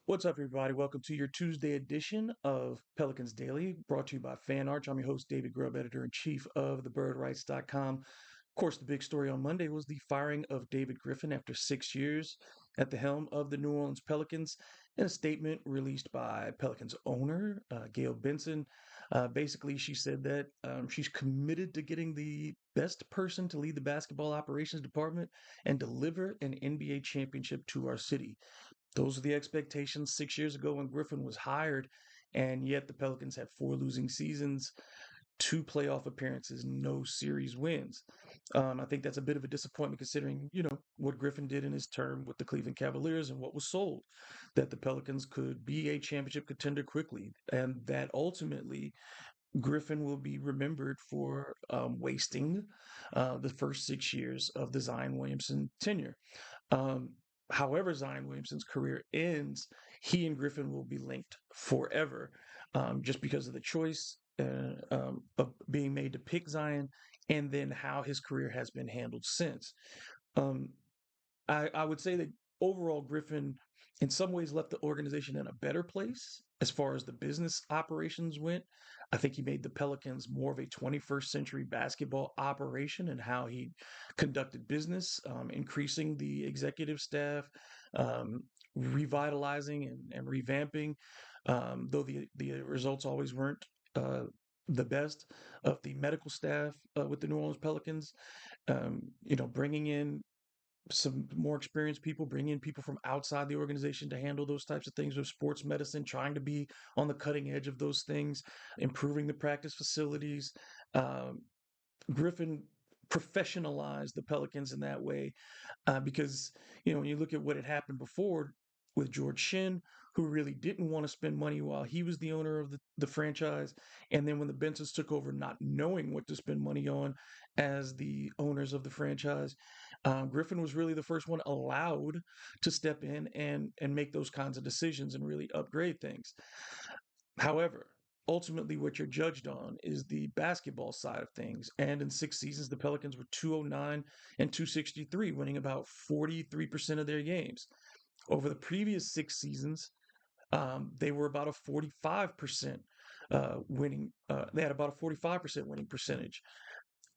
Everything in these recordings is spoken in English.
What's up, everybody? Welcome to your Tuesday edition of Pelicans Daily, brought to you by Fan Arch. I'm your host, David Grubb, editor-in-chief of thebirdrights.com. Of course, the big story on Monday was the firing of David Griffin after 6 years at the helm of the New Orleans Pelicans. In a statement released by Pelicans owner, Gail Benson, basically she said that she's committed to getting the best person to lead the basketball operations department and deliver an NBA championship to our city. Those are the expectations 6 years ago when Griffin was hired, and yet the Pelicans had four losing seasons, two playoff appearances, no series wins. I think that's a bit of a disappointment considering, what Griffin did in his term with the Cleveland Cavaliers and what was sold, that the Pelicans could be a championship contender quickly, and that ultimately Griffin will be remembered for wasting the first 6 years of the Zion Williamson tenure. Um, However, Zion Williamson's career ends, he and Griffin will be linked forever, just because of the choice of being made to pick Zion, and then how his career has been handled since. Um, I would say that overall, Griffin, in some ways, left the organization in a better place as far as the business operations went. I think he made the Pelicans more of a 21st century basketball operation and how he conducted business, increasing the executive staff, um, revitalizing and revamping, though the results always weren't. The best of the medical staff with the New Orleans Pelicans, bringing in some more experienced people, bring in people from outside the organization to handle those types of things with sports medicine, trying to be on the cutting edge of those things, improving the practice facilities. Um, Griffin professionalized the Pelicans in that way because when you look at what had happened before with George Shinn, who really didn't want to spend money while he was the owner of the franchise, and then when the Bensons took over, not knowing what to spend money on as the owners of the franchise, Griffin was really the first one allowed to step in and make those kinds of decisions and really upgrade things. However, ultimately, what you're judged on is the basketball side of things. And in 6 seasons, the Pelicans were 209 and 263, winning about 43% of their games. Over the previous 6 seasons, they were about a 45% winning. They had about a 45% winning percentage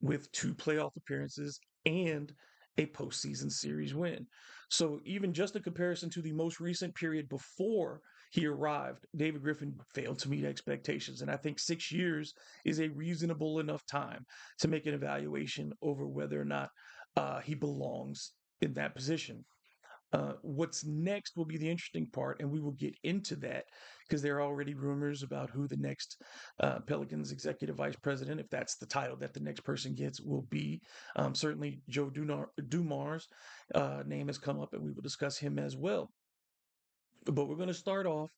with two playoff appearances and a postseason series win. So even just in comparison to the most recent period before he arrived, David Griffin failed to meet expectations. And I think 6 years is a reasonable enough time to make an evaluation over whether or not he belongs in that position. What's next will be the interesting part, and we will get into that because there are already rumors about who the next Pelicans executive vice president, if that's the title that the next person gets, will be. Certainly, Joe Dumars' name has come up, and we will discuss him as well. But we're going to start off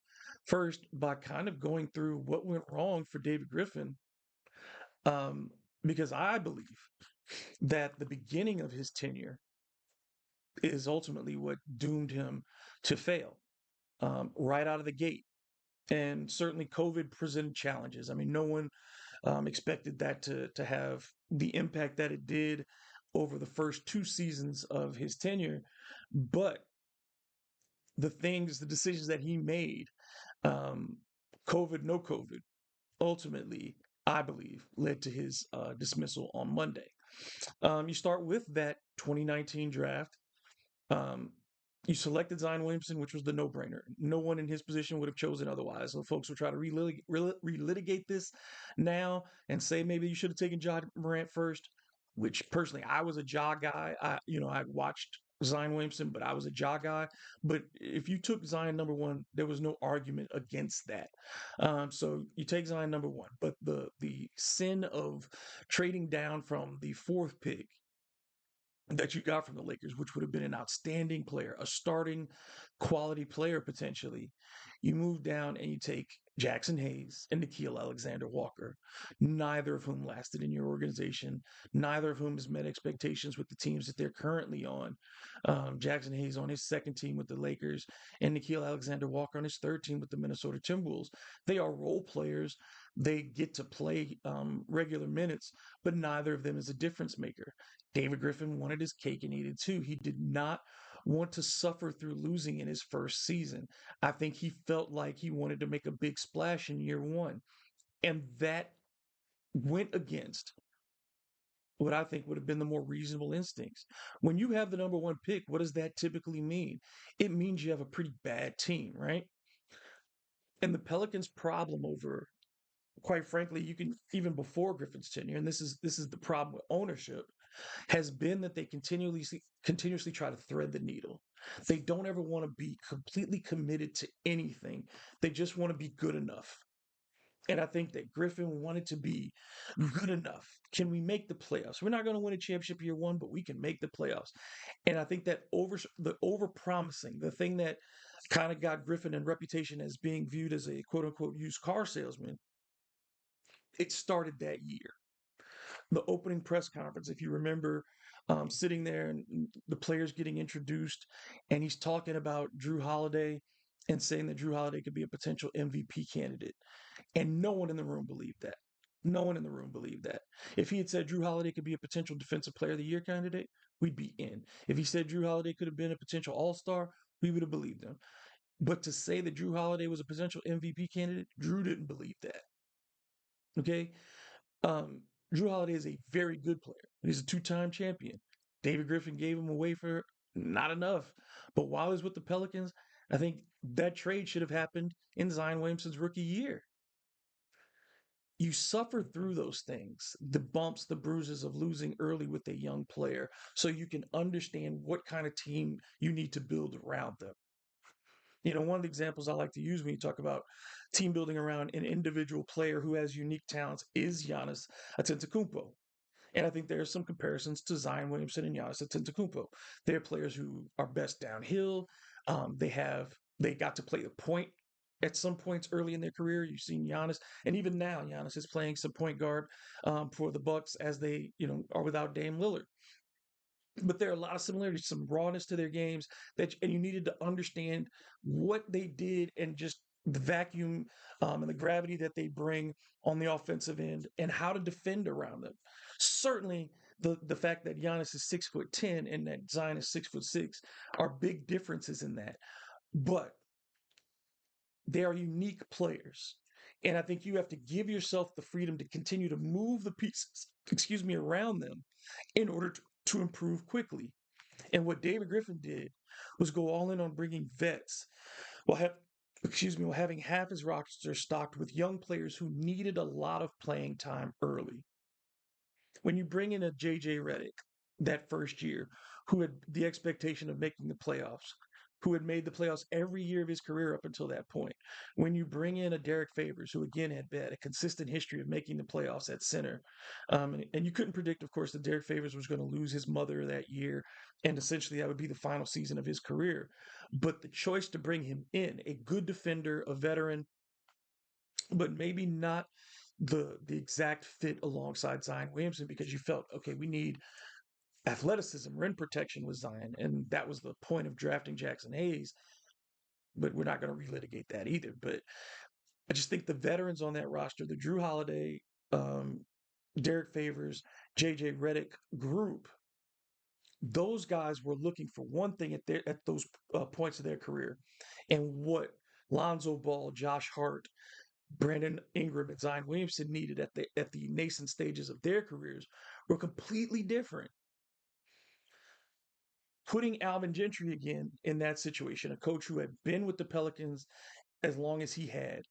first by kind of going through what went wrong for David Griffin, um, because I believe that the beginning of his tenure is ultimately what doomed him to fail right out of the gate. And certainly, COVID presented challenges. I mean, no one expected that to have the impact that it did over the first 2 seasons of his tenure. But the decisions that he made, um, COVID, no COVID, ultimately, I believe, led to his dismissal on Monday. You start with that 2019 draft. Um, you selected Zion Williamson, which was the no-brainer. No one in his position would have chosen otherwise. So folks will try to relitigate this now and say maybe you should have taken John Morant first, which personally I was a Ja guy. I watched Zion Williamson, but I was a Ja guy. But if you took Zion number one, there was no argument against that. So you take Zion number one, but the sin of trading down from the fourth pick that you got from the Lakers, which would have been an outstanding player, a starting quality player potentially. You move down and you take Jackson Hayes and Nikhil Alexander Walker, neither of whom lasted in your organization, neither of whom has met expectations with the teams that they're currently on. Jackson Hayes on his second team with the Lakers, and Nikhil Alexander Walker on his third team with the Minnesota Timberwolves. They are role players. They get to play regular minutes, but neither of them is a difference maker. David Griffin wanted his cake and ate it too. He did not want to suffer through losing in his first season. I think he felt like he wanted to make a big splash in year one. And that went against what I think would have been the more reasonable instincts. When you have the number one pick, what does that typically mean? It means you have a pretty bad team, right? And the Pelicans' problem over, quite frankly, you can even before Griffin's tenure, and this is the problem with ownership, has been that they continuously try to thread the needle. They don't ever want to be completely committed to anything. They just want to be good enough. And I think that Griffin wanted to be good enough. Can we make the playoffs? We're not going to win a championship year one, but we can make the playoffs. And I think that over promising, the thing that kind of got Griffin in reputation as being viewed as a quote unquote used car salesman, it started that year. The opening press conference, if you remember, sitting there and the players getting introduced, and he's talking about Drew Holiday and saying that Drew Holiday could be a potential MVP candidate. And no one in the room believed that. No one in the room believed that. If he had said Drew Holiday could be a potential Defensive Player of the Year candidate, we'd be in. If he said Drew Holiday could have been a potential All Star, we would have believed him. But to say that Drew Holiday was a potential MVP candidate, Drew didn't believe that. Okay. Um, Drew Holiday is a very good player. He's a two-time champion. David Griffin gave him away for not enough. But while he was with the Pelicans, I think that trade should have happened in Zion Williamson's rookie year. You suffer through those things, the bumps, the bruises of losing early with a young player, so you can understand what kind of team you need to build around them. One of the examples I like to use when you talk about team building around an individual player who has unique talents is Giannis Antetokounmpo. And I think there are some comparisons to Zion Williamson and Giannis Antetokounmpo. They're players who are best downhill. They got to play the point at some points early in their career. You've seen Giannis, and even now Giannis is playing some point guard for the Bucks as they are without Dame Lillard. But there are a lot of similarities, some rawness to their games and you needed to understand what they did and just the vacuum and the gravity that they bring on the offensive end and how to defend around them. Certainly, the fact that Giannis is 6'10" and that Zion is 6'6" are big differences in that. But they are unique players. And I think you have to give yourself the freedom to continue to move the pieces, around them in order to improve quickly. And what David Griffin did was go all in on bringing vets while while having half his roster stocked with young players who needed a lot of playing time early. When you bring in a JJ Redick that first year, who had the expectation of making the playoffs, who had made the playoffs every year of his career up until that point. When you bring in a Derek Favors, who again had a consistent history of making the playoffs at center, and you couldn't predict, of course, that Derek Favors was going to lose his mother that year, and essentially that would be the final season of his career. But the choice to bring him in, a good defender, a veteran, but maybe not the exact fit alongside Zion Williamson because you felt, okay, we need athleticism, rim protection with Zion, and that was the point of drafting Jackson Hayes. But we're not going to relitigate that either. But I just think the veterans on that roster, the Drew Holiday, um, Derek Favors, JJ Redick group, those guys were looking for one thing at those points of their career, and what Lonzo Ball, Josh Hart, Brandon Ingram, and Zion Williamson needed at the nascent stages of their careers were completely different. Putting Alvin Gentry again in that situation, a coach who had been with the Pelicans as long as he had,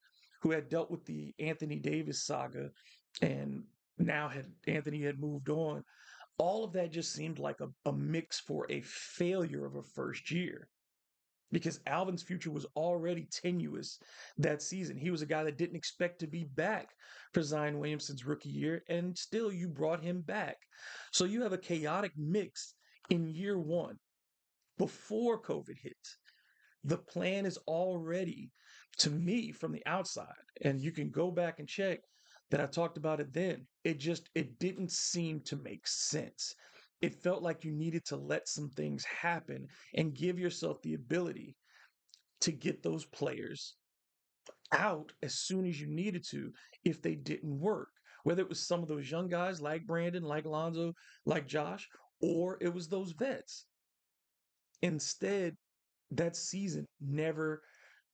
who had dealt with the Anthony Davis saga, and now Anthony had moved on. All of that just seemed like a mix for a failure of a first year because Alvin's future was already tenuous that season. He was a guy that didn't expect to be back for Zion Williamson's rookie year, and still you brought him back. So you have a chaotic mix in year one before COVID hits. The plan is already, to me, from the outside, and you can go back and check that I talked about it then. It didn't seem to make sense. It felt like you needed to let some things happen and give yourself the ability to get those players out as soon as you needed to if they didn't work. Whether it was some of those young guys like Brandon, like Lonzo, like Josh, or it was those vets. Instead, that season never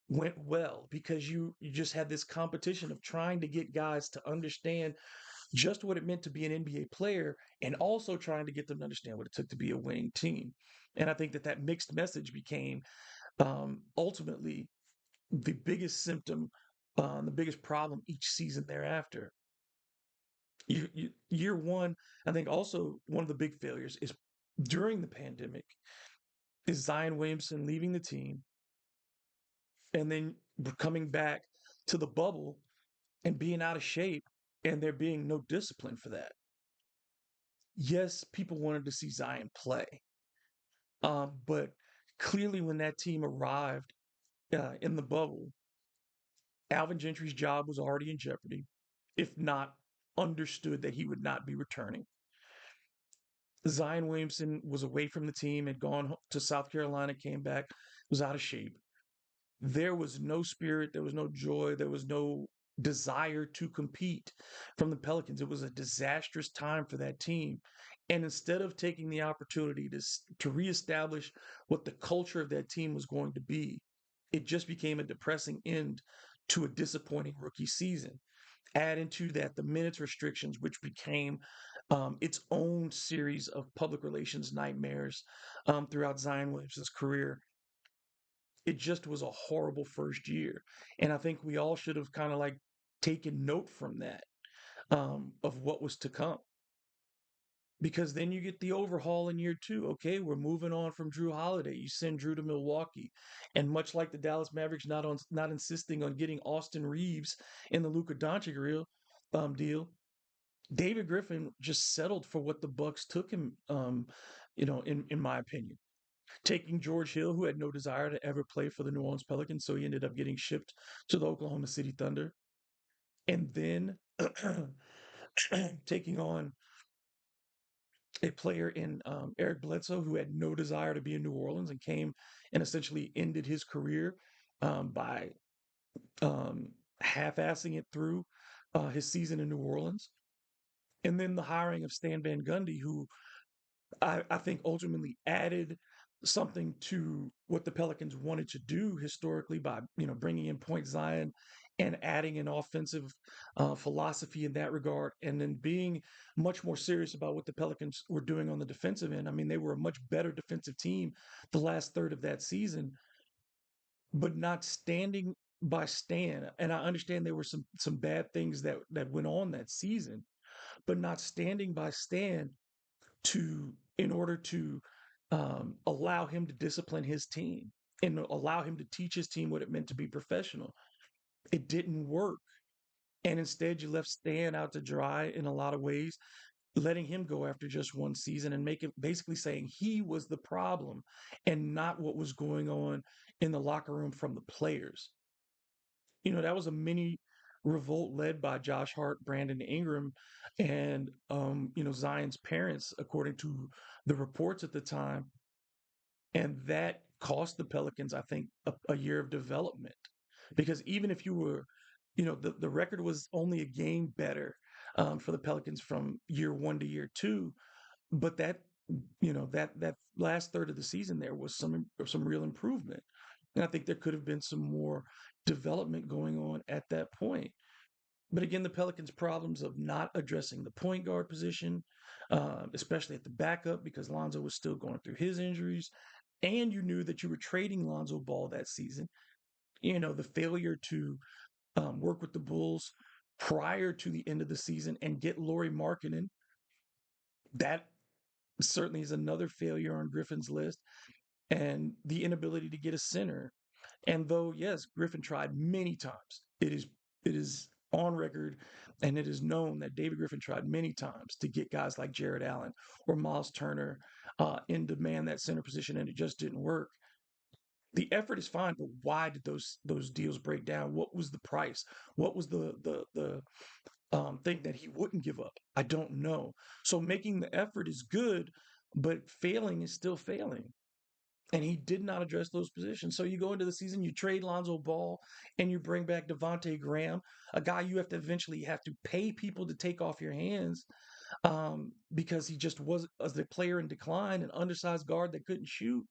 went well because you just had this competition of trying to get guys to understand just what it meant to be an NBA player and also trying to get them to understand what it took to be a winning team. And I think that that mixed message became ultimately the biggest symptom, the biggest problem each season thereafter. Year one, I think also one of the big failures is during the pandemic is Zion Williamson leaving the team and then coming back to the bubble and being out of shape and there being no discipline for that. Yes, people wanted to see Zion play, but clearly when that team arrived in the bubble, Alvin Gentry's job was already in jeopardy, if not understood that he would not be returning. Zion Williamson was away from the team, had gone to South Carolina, came back, was out of shape. There was no spirit, there was no joy, there was no desire to compete from the Pelicans. It was a disastrous time for that team. And instead of taking the opportunity to reestablish what the culture of that team was going to be, it just became a depressing end to a disappointing rookie season. Add into that the minutes restrictions, which became its own series of public relations nightmares throughout Zion Williamson's career. It just was a horrible first year. And I think we all should have kind of like taken note from that of what was to come. Because then you get the overhaul in year two. Okay, we're moving on from Drew Holiday. You send Drew to Milwaukee, and much like the Dallas Mavericks, not insisting on getting Austin Reeves in the Luka Doncic deal. David Griffin just settled for what the Bucks took him. In my opinion, taking George Hill, who had no desire to ever play for the New Orleans Pelicans, so he ended up getting shipped to the Oklahoma City Thunder, and then taking on a player in Eric Bledsoe who had no desire to be in New Orleans and came and essentially ended his career by um, half-assing it through his season in New Orleans. And then the hiring of Stan Van Gundy, who I think ultimately added something to what the Pelicans wanted to do historically by bringing in Point Zion and adding an offensive philosophy in that regard, and then being much more serious about what the Pelicans were doing on the defensive end. I mean, they were a much better defensive team the last third of that season, but not standing by Stan. And I understand there were some bad things that went on that season, but not standing by Stan to in order to allow him to discipline his team and allow him to teach his team what it meant to be professional. It didn't work. And instead, you left Stan out to dry in a lot of ways, letting him go after just one season and make it basically saying he was the problem and not what was going on in the locker room from the players. That was a mini revolt led by Josh Hart, Brandon Ingram, and Zion's parents, according to the reports at the time. And that cost the Pelicans, I think, a year of development. Because even if you were, the record was only a game better for the Pelicans from year one to year two, but that last third of the season there was some real improvement. And I think there could have been some more development going on at that point. But again, the Pelicans' problems of not addressing the point guard position, especially at the backup, because Lonzo was still going through his injuries, and you knew that you were trading Lonzo Ball that season. The failure to work with the Bulls prior to the end of the season and get Lauri Markkanen, that certainly is another failure on Griffin's list, and the inability to get a center. And though, yes, Griffin tried many times, it is on record and it is known that David Griffin tried many times to get guys like Jared Allen or Miles Turner in demand that center position, and it just didn't work. The effort is fine, but why did those deals break down? What was the price? What was the thing that he wouldn't give up? I don't know. So making the effort is good, but failing is still failing. And he did not address those positions. So you go into the season, you trade Lonzo Ball, and you bring back Devontae Graham, a guy you have to eventually have to pay people to take off your hands because he just was as a player in decline, an undersized guard that couldn't shoot.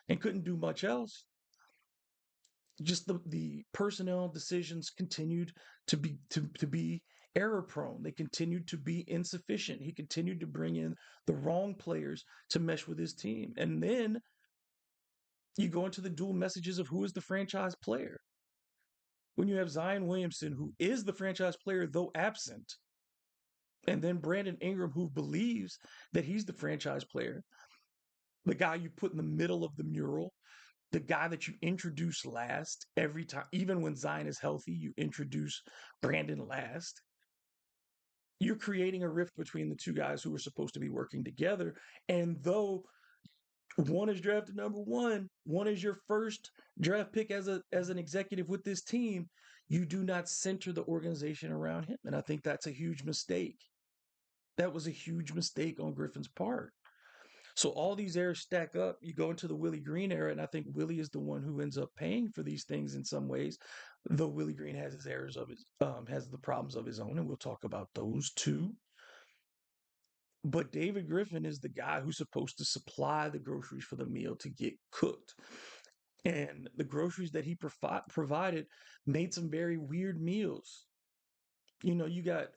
and couldn't do much else. Just the personnel decisions continued to be error prone. They continued to be insufficient. He continued to bring in the wrong players to mesh with his team. And then you go into the dual messages of who is the franchise player. When you have Zion Williamson, who is the franchise player, though absent, and then Brandon Ingram, who believes that he's the franchise player, the guy you put in the middle of the mural, the guy that you introduce last every time, even when Zion is healthy, you introduce Brandon last. You're creating a rift between the two guys who are supposed to be working together. And though one is drafted number one is your first draft pick as an executive with this team, you do not center the organization around him. And I think that's a huge mistake. That was a huge mistake on Griffin's part. So all these errors stack up. You go into the Willie Green era, and I think Willie is the one who ends up paying for these things in some ways. Though Willie Green has his errors of his, has the problems of his own, and we'll talk about those too. But David Griffin is the guy who's supposed to supply the groceries for the meal to get cooked. And the groceries that he provided made some very weird meals. You got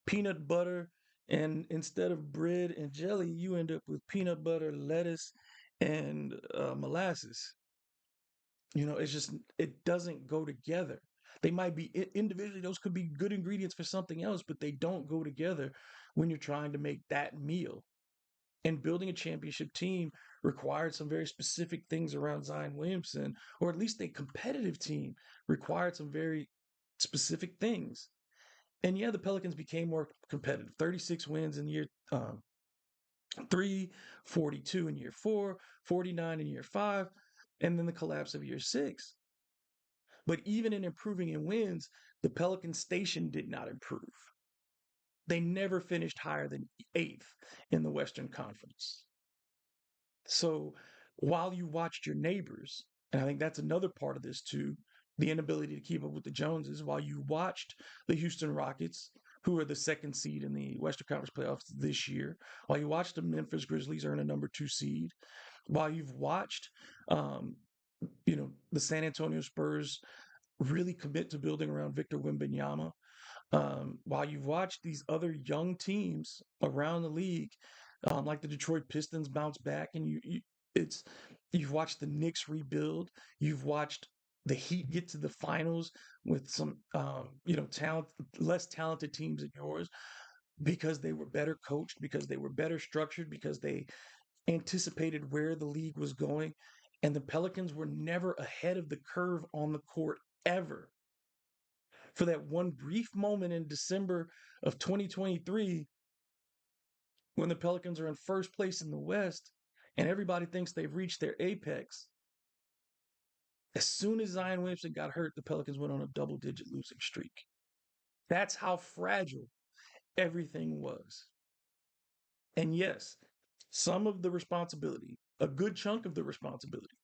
peanut butter, and instead of bread and jelly, you end up with peanut butter, lettuce, and molasses. It's just, it doesn't go together. They might be individually, those could be good ingredients for something else, but they don't go together when you're trying to make that meal. And building a championship team required some very specific things around Zion Williamson, or at least a competitive team required some very specific things. And yeah, the Pelicans became more competitive. 36 wins in year three, 42 in year four, 49 in year five, and then the collapse of year six. But even in improving in wins, the Pelican station did not improve. They never finished higher than eighth in the Western Conference. So while you watched your neighbors, and I think that's another part of this too, the inability to keep up with the Joneses, while you watched the Houston Rockets, who are the second seed in the Western Conference playoffs this year, while you watched the Memphis Grizzlies earn a number two seed, while you've watched, the San Antonio Spurs really commit to building around Victor Wembanyama, while you've watched these other young teams around the league, like the Detroit Pistons bounce back, and you've watched the Knicks rebuild, you've watched the Heat get to the finals with some talent, less talented teams than yours, because they were better coached, because they were better structured, because they anticipated where the league was going, and the Pelicans were never ahead of the curve on the court ever. For that one brief moment in December of 2023, when the Pelicans are in first place in the West and everybody thinks they've reached their apex, as soon as Zion Williamson got hurt, the Pelicans went on a double-digit losing streak. That's how fragile everything was. And yes, some of the responsibility, a good chunk of the responsibility,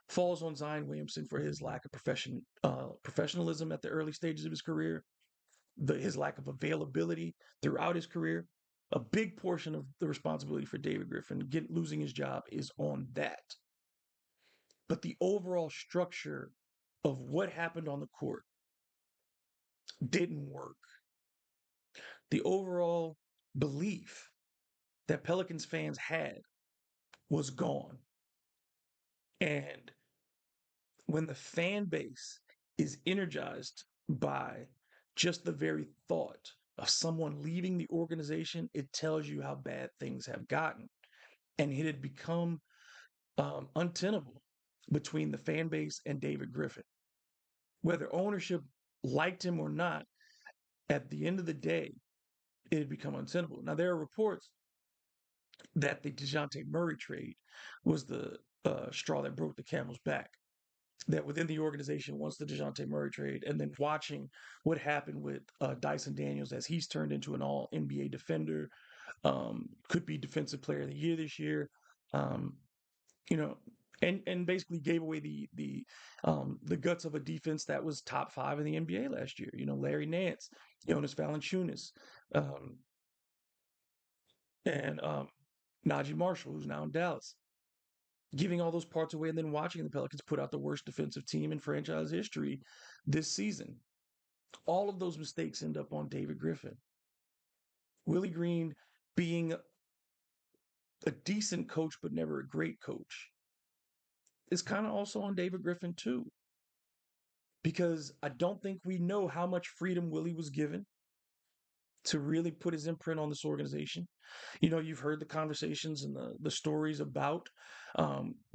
falls on Zion Williamson for his lack of professionalism at the early stages of his career, his lack of availability throughout his career. A big portion of the responsibility for David Griffin losing his job is on that. But the overall structure of what happened on the court didn't work. The overall belief that Pelicans fans had was gone. And when the fan base is energized by just the very thought of someone leaving the organization, it tells you how bad things have gotten. And it had become untenable between the fan base and David Griffin. Whether ownership liked him or not, at the end of the day, it had become untenable. Now, there are reports that the DeJounte Murray trade was the straw that broke the camel's back. That within the organization, once the DeJounte Murray trade, and then watching what happened with Dyson Daniels as he's turned into an all NBA defender, could be defensive player of the year this year, um, and basically gave away the guts of a defense that was top five in the NBA last year. Larry Nance, Jonas Valanciunas, and Najee Marshall, who's now in Dallas. giving all those parts away and then watching the Pelicans put out the worst defensive team in franchise history this season. All of those mistakes end up on David Griffin. Willie Green being a decent coach, but never a great coach, is kind of also on David Griffin, too, because I don't think we know how much freedom Willie was given to really put his imprint on this organization. You've heard the conversations and the stories about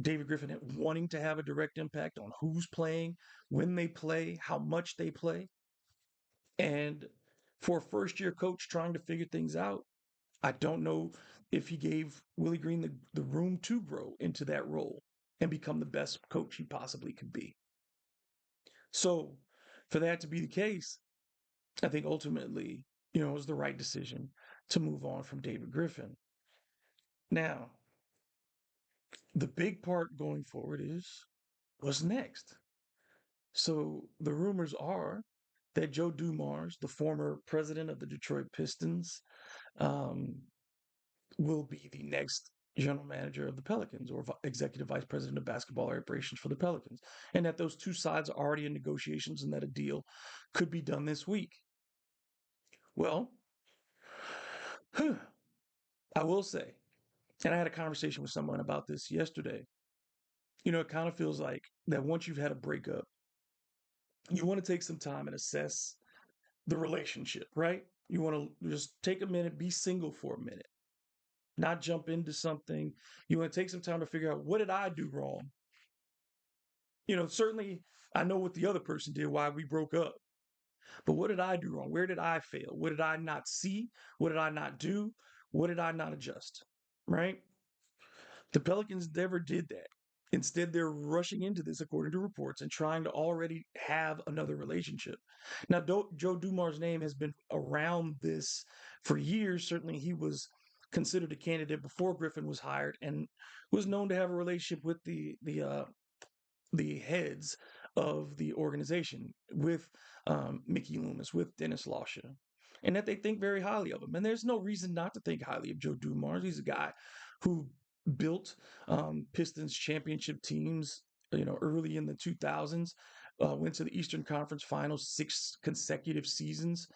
David Griffin wanting to have a direct impact on who's playing, when they play, how much they play. And for a first year coach trying to figure things out, I don't know if he gave Willie Green the room to grow into that role and become the best coach he possibly could be. So, for that to be the case, I think ultimately, it was the right decision to move on from David Griffin. Now, the big part going forward is what's next. So, the rumors are that Joe Dumars, the former president of the Detroit Pistons, um, will be the next general manager of the Pelicans or executive vice president of basketball operations for the Pelicans. And that those two sides are already in negotiations and that a deal could be done this week. Well, I will say, and I had a conversation with someone about this yesterday. It kind of feels like that once you've had a breakup, you want to take some time and assess the relationship, right? You want to just take a minute, be single for a minute, not jump into something. You want to take some time to figure out, what did I do wrong? Certainly I know what the other person did, why we broke up. But what did I do wrong? Where did I fail? What did I not see? What did I not do? What did I not adjust? Right? The Pelicans never did that. Instead, they're rushing into this, according to reports, and trying to already have another relationship. Now, Joe Dumars' name has been around this for years. Certainly, he was considered a candidate before Griffin was hired and was known to have a relationship with the heads of the organization, with Mickey Loomis, with Dennis Lauscha, and that they think very highly of him. And there's no reason not to think highly of Joe Dumars. He's a guy who built Pistons championship teams, early in the 2000s, went to the Eastern Conference Finals 6 consecutive seasons.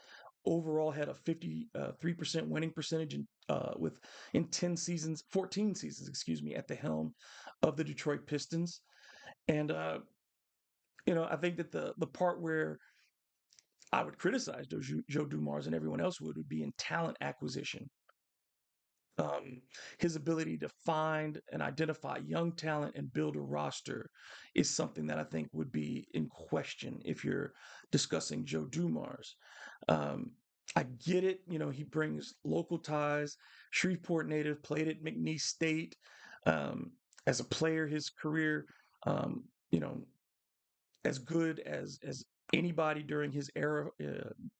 Overall, had a 53% winning percentage in 14 seasons, excuse me, at the helm of the Detroit Pistons. And I think that the part where I would criticize Joe Dumars and everyone else would be in talent acquisition. Um, his ability to find and identify young talent and build a roster is something that I think would be in question if you're discussing Joe Dumars. Um, I get it. He brings local ties. Shreveport native, played at McNeese State. As a player, his career, um, you know, as good as anybody during his era.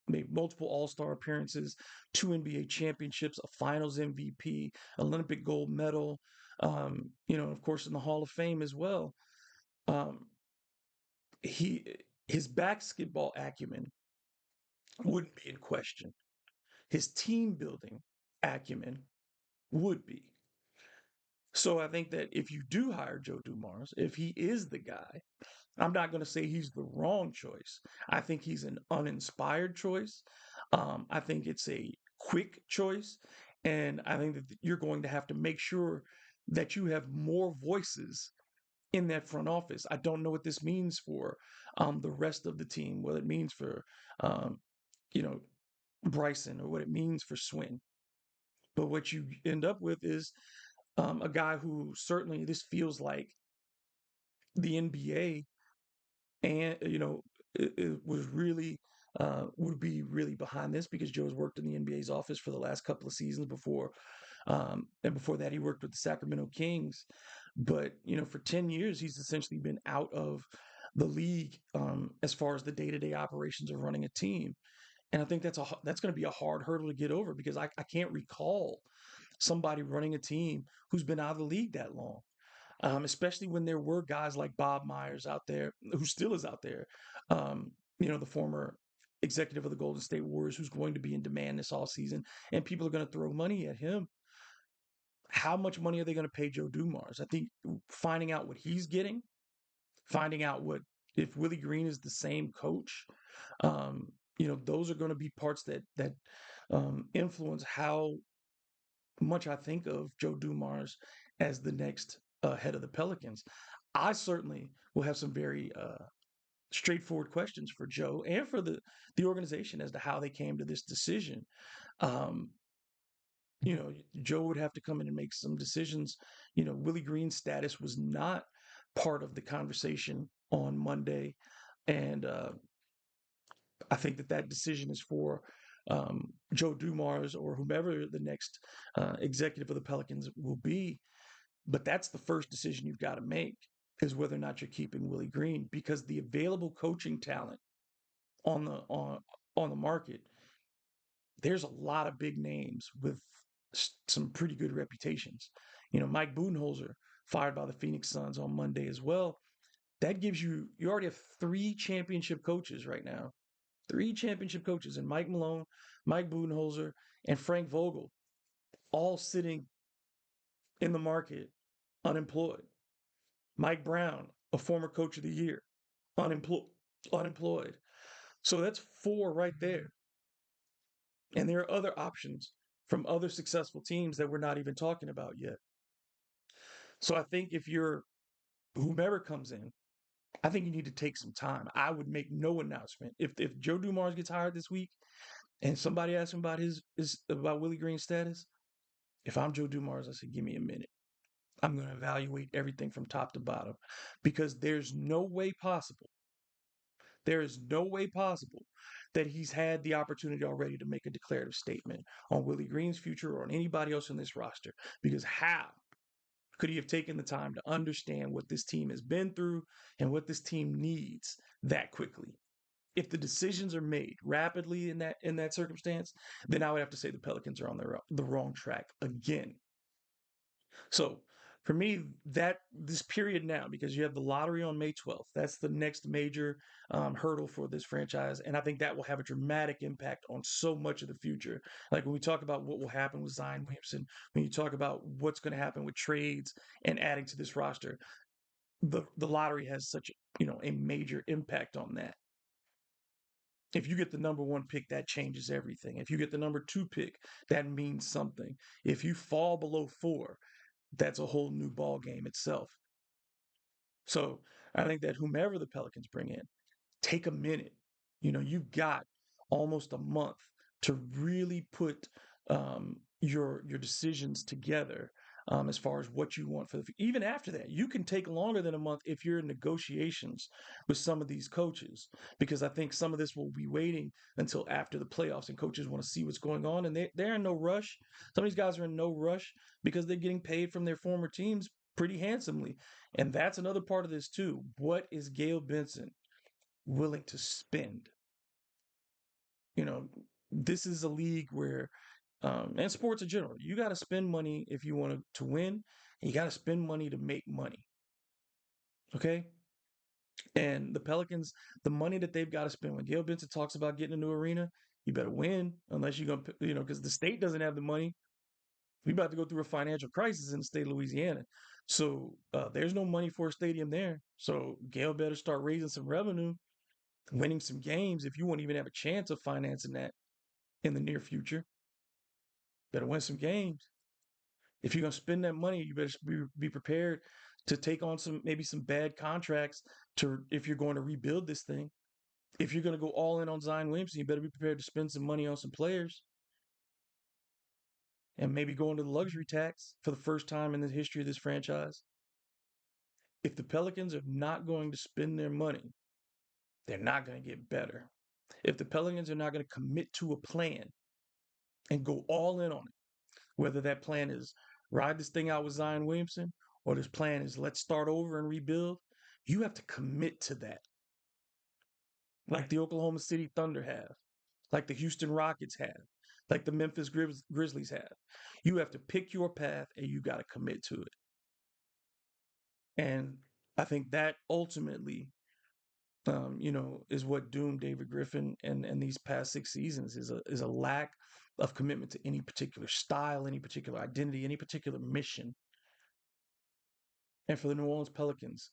Made multiple All Star appearances, two NBA championships, a Finals MVP, Olympic gold medal. Of course, in the Hall of Fame as well. Um, his basketball acumen wouldn't be in question. His team building acumen would be. So I think that if you do hire Joe Dumars, if he is the guy, I'm not going to say he's the wrong choice. I think he's an uninspired choice. I think it's a quick choice. And I think that you're going to have to make sure that you have more voices in that front office. I don't know what this means for the rest of the team, what it means for, um, you know, Bryson, or what it means for Swin. But what you end up with is a guy who, certainly this feels like the NBA, and it was really would be really behind this, because Joe's worked in the NBA's office for the last couple of seasons before, and before that he worked with the Sacramento Kings. But for 10 years he's essentially been out of the league, as far as the day-to-day operations of running a team. And I think that's going to be a hard hurdle to get over, because I can't recall somebody running a team who's been out of the league that long, especially when there were guys like Bob Myers out there, who still is out there, the former executive of the Golden State Warriors, who's going to be in demand this all season, and people are going to throw money at him. How much money are they going to pay Joe Dumars? I think finding out what he's getting, finding out what if Willie Green is the same coach, um, those are going to be parts that influence how much I think of Joe Dumars as the next head of the Pelicans. I certainly will have some very straightforward questions for Joe and for the organization as to how they came to this decision. Um, you know, Joe would have to come in and make some decisions. Willie Green's status was not part of the conversation on Monday, and I think that decision is for Joe Dumars or whomever the next executive of the Pelicans will be. But that's the first decision you've got to make is whether or not you're keeping Willie Green because the available coaching talent on the market, there's a lot of big names with some pretty good reputations. Mike Budenholzer fired by the Phoenix Suns on Monday as well. That gives you already have three championship coaches right now. Three championship coaches, and Mike Malone, Mike Budenholzer, and Frank Vogel, all sitting in the market unemployed. Mike Brown, a former coach of the year, unemployed. Unemployed. So that's four right there. And there are other options from other successful teams that we're not even talking about yet. So I think if you're whomever comes in, I think you need to take some time. I would make no announcement. If Joe Dumars gets hired this week and somebody asks him about his about Willie Green's status, if I'm Joe Dumars, I say, give me a minute. I'm going to evaluate everything from top to bottom because there is no way possible that he's had the opportunity already to make a declarative statement on Willie Green's future or on anybody else in this roster. Because how could he have taken the time to understand what this team has been through and what this team needs that quickly? If the decisions are made rapidly in that circumstance, then I would have to say the Pelicans are on the wrong track again. So for me, that this period now, because you have the lottery on May 12th, that's the next major hurdle for this franchise. And I think that will have a dramatic impact on so much of the future. Like when we talk about what will happen with Zion Williamson, when you talk about what's going to happen with trades and adding to this roster, the lottery has such a major impact on that. If you get the number one pick, that changes everything. If you get the number two pick, that means something. If you fall below four, that's a whole new ball game itself. So I think that whomever the Pelicans bring in, take a minute. You've got almost a month to really put your decisions together as far as what you want for even after that. You can take longer than a month if you're in negotiations with some of these coaches, because I think some of this will be waiting until after the playoffs, and coaches want to see what's going on, and they're in no rush. Some of these guys are in no rush because they're getting paid from their former teams pretty handsomely, and that's another part of this too. What is Gail Benson willing to spend? You know, this is a league where, and sports in general, you got to spend money if you want to win. And you got to spend money to make money. Okay. And the Pelicans, the money that they've got to spend, when Gail Benson talks about getting a new arena, you better win unless you're going to, because the state doesn't have the money. We about to go through a financial crisis in the state of Louisiana. So there's no money for a stadium there. So Gail better start raising some revenue, winning some games if you won't even have a chance of financing that in the near future. Better win some games. If you're gonna spend that money, you better be prepared to take on maybe some bad contracts to if you're going to rebuild this thing. If you're gonna go all in on Zion Williamson, you better be prepared to spend some money on some players and maybe go into the luxury tax for the first time in the history of this franchise. If the Pelicans are not going to spend their money, they're not going to get better. If the Pelicans are not going to commit to a plan and go all in on it, whether that plan is ride this thing out with Zion Williamson or this plan is let's start over and rebuild, you have to commit to that. Like the Oklahoma City Thunder have, like the Houston Rockets have, like the Memphis Grizzlies have. You have to pick your path and you got to commit to it. And I think that ultimately is what doomed David Griffin and these past 6 seasons is a lack of commitment to any particular style, any particular identity, any particular mission. And for the New Orleans Pelicans,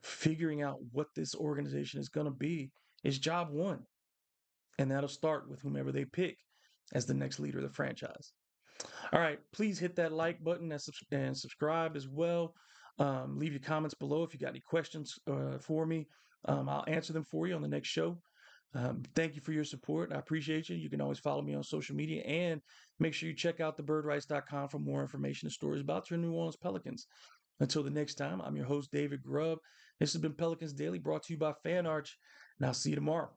figuring out what this organization is going to be is job one. And that'll start with whomever they pick as the next leader of the franchise. All right, please hit that like button and subscribe as well. Leave your comments below if you got any questions for me. I'll answer them for you on the next show. Thank you for your support. I appreciate you. You can always follow me on social media and make sure you check out thebirdrights.com for more information and stories about your New Orleans Pelicans. Until the next time, I'm your host, David Grubb. This has been Pelicans Daily brought to you by Fan Arch, and I'll see you tomorrow.